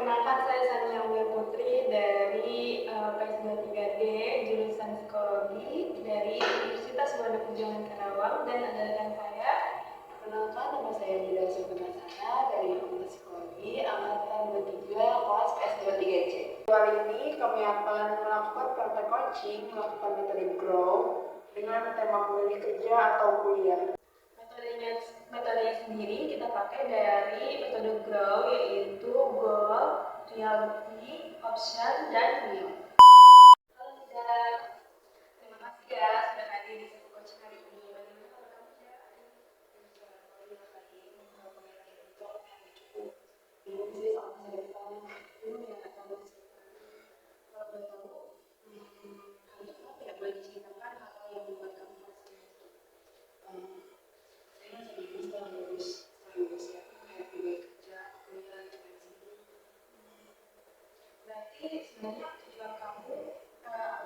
Perkenalkan, saya Sania Uya Putri dari PS23D jurusan Psikologi dari Universitas Bandung Perjuangan Karawang, dan ada rekan saya. Perkenalkan, nama saya Dida Sukunasana dari Fakultas Psikologi angkatan 23 kelas PS23C. Kali ini kami akan melakukan praktek coaching, melakukan metode GROW dengan tema memilih kerja atau kuliah. Metodenya sendiri kita pakai dari metode GROW, yaitu Goal, Reality, Option, dan Will. Halo Dida, terima kasih ya sudah hadir di sesi coaching hari ini. Bagaimana kabar kamu Dida? Bingung sih sama masa depan. Belum ya, kamu kalau boleh tahu, hal itu apa ya, boleh diceritakan atau yang membuat kamu merasa Saya masih bingung setelah lulus ya, kayak pilih kerja, kuliah, gitu kan sih. berarti sebenarnya tujuan kamu,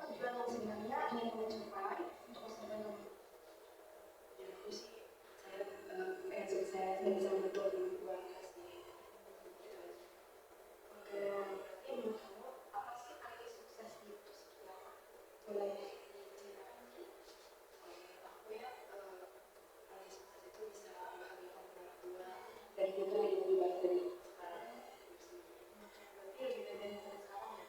tujuan yang sebenarnya ingin kamu capai untuk masa depan kamu? Ya aku sih, saya pengen sukses dan bisa membantu orang tua sih. Gitu aja. Oke, berarti menurut kamu apa sih arti sukses itu seperti apa? Boleh diceritakan? Aku ya, arti sukses itu bisa membahagiakan orang tua dan juga hidup lebih baik dari sekarang. Berarti lebih dari yang sekarang ya.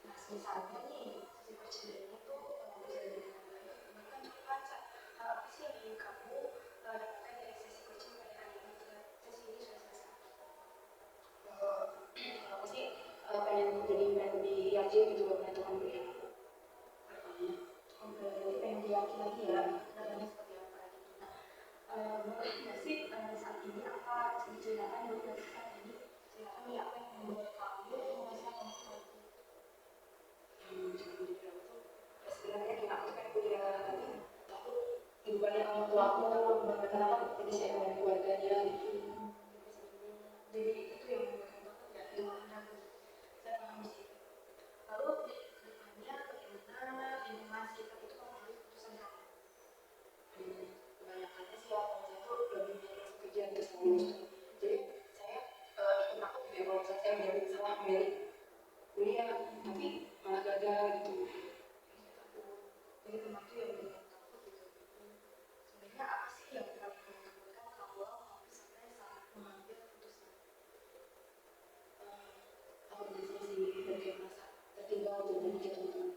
Nah, misalnya nih, si coaching ini tuh bisa diberikan baik, bahkan cukup lancar. Apa sih yang ingin kamu dapatkan dari sesi coaching pada hari ini ketika sesi ini sudah selesai? Aku sih pengen jadi lebih yakin gitu buat menentukan pilihan aku. Oke, berarti pengen diyakin lagi ya, kedepannya seperti apa gitu. Nah, boleh nggak sih saat ini apa diceritakan dulu nggak sih saat ini? Ceritakan nih apa yang membuat kamu merasa mampu. Jadi jujur aku tuh ya sebenarnya kayak aku pengen kuliah tapi takut bebannya orang tua aku karena kan kondisi ekonomi keluarganya gitu. Jadi itu yang membuat kamu takut ya, yang ragu. Saya paham sih. Lalu kedepannya bagaimana lingkungan sekitar itu mempengaruhi keputusan kamu? Kebanyakannya sih ya teman saya tuh lebih milih kerja terus lulus. Jadi saya ikut takut gitu ya kalau misalnya saya salah memilih kuliah tapi malah gagal gitu. Jadi teman itu yang membuat kamu takut gitu. Sebenarnya apa sih yang paling kamu takutkan kalau kamu sampai saat mengambil keputusan? Aku biasanya sih dan kayak merasa tertinggal gitu dari teman-teman.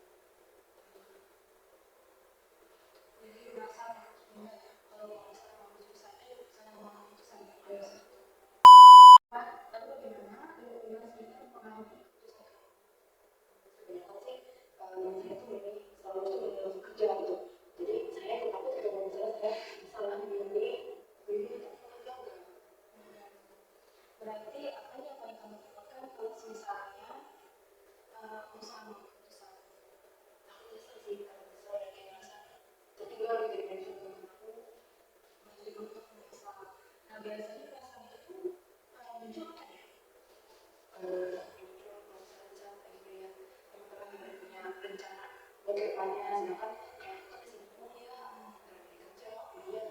Jadi merasa takut ya kalau misalnya mau jurusan misalnya mau ngambil keputusan ya. Lalu bagaimana lingkungan sekitar mempengaruhi keputusan kamu? Kebanyakan sih teman saya tuh milih selalu tuh milih langsung kerja gitu. Jadi saya ikut takut gitu kalau misalnya saya salah memilih kuliah tapi malah gagal. Berarti apa yang paling kamu takutkan kalau misalnya usaha mau keputusan? Aku nyesel sih kalau misalnya kayak ngerasa tertinggal gitu dari teman-teman aku. Jadi kamu takut menyesal. Nah, biasanya perasaan itu muncul apa ya? Muncul kalau misalnya lagi melihat teman-teman yang punya rencana buat kedepannya, sedangkan kayak aku sibuk kuliah, antara pilih kerja, kuliah.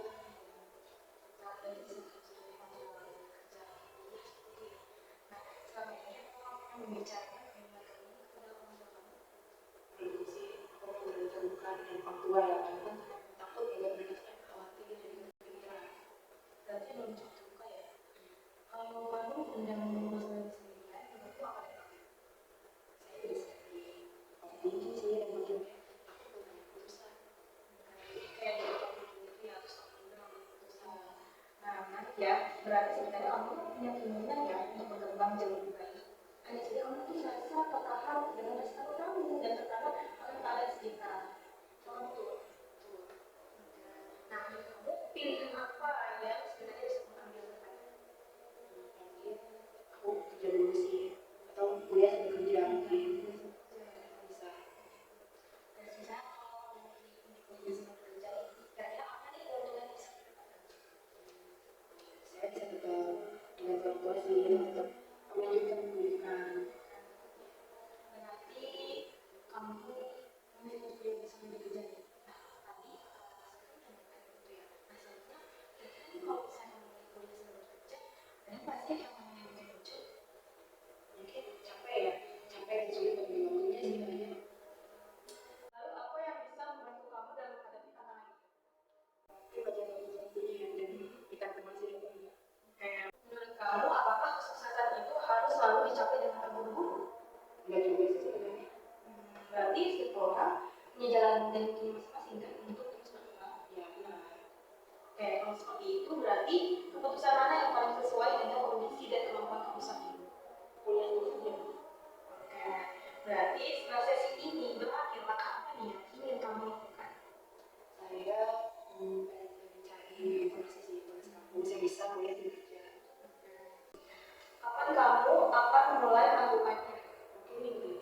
Nah, berarti bisa terjadi antara kerja kuliah seperti itu. Nah, selama ini kamu pernah membicarakan keinginan kamu kepada orang tua kamu? Belum sih, aku mau berani terbuka dengan orang tua ya, karena kan takut juga mereka tuh kayak khawatir jadi kepikiran. Berarti belum cukup terbuka ya. Kalau kamu sedang masalah sendirian, menurutku apa yang kamu? Saya jadi sering overthinking sih dan makin kayak takut buat ngambil keputusan. Kayak jadi sendiri atau sama dengan keputusan. Nah, menarik ya. Berarti sebenarnya kamu punya keinginan ya untuk berkembang jauh lebih baik. Hanya saja kamu tuh merasa tertahan dengan resiko kamu dan tertahan oleh keadaan sekitar. Kamu tuh. Nah, menurut kamu pilihan apa yang sebenarnya bisa kamu ambil depannya? Mungkin aku kerja dulu sih, atau kuliah sambil kerja mungkin bisa. Dan misalnya kalau kamu pilih untuk bisa bekerja, kira-kira apa nih keuntungan yang bisa didapatkan? Saya bisa tetap dengan orang tua sih dan tetap melanjutkan pendidikan. Berarti kamu memilih kuliah bisa bekerja nih. Nah, tadi sekarang udah mengatakan gitu ya. Nah, selanjutnya kira-kira nih kalau misalnya memilih kuliah sambil bekerja, ada nggak sih yang namanya bikin lucu? Mungkin kamu akan mulai melakukannya? Mungkin ini.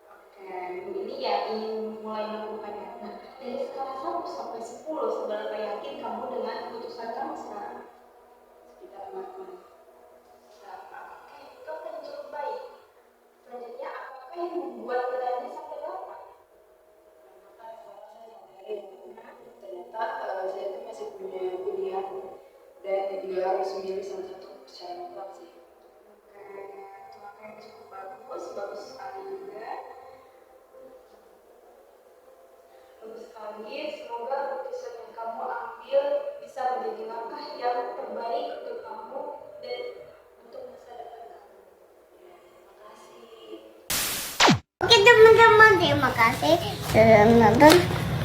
Oke, ini ya ingin mulai melakukannya. Nah, dari skala 1 sampai 10, seberapa yakin kamu dengan keputusan kamu sekarang? Sekitar 8. Oke, itu akan cukup baik. Selanjutnya, apakah yang membuat nilainya sampai 8? Karena sekarang saya sadari ternyata saya tuh masih punya pilihan dan juga harus memilih salah satu secara mutlak sih. Oke, itu akan cukup bagus, bagus sekali juga. Bagus sekali, semoga keputusan yang kamu ambil bisa menjadi langkah yang terbaik untuk kamu dan untuk masa depan kamu. Ya, terima kasih. Oke teman-teman, terima kasih sudah menonton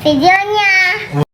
videonya.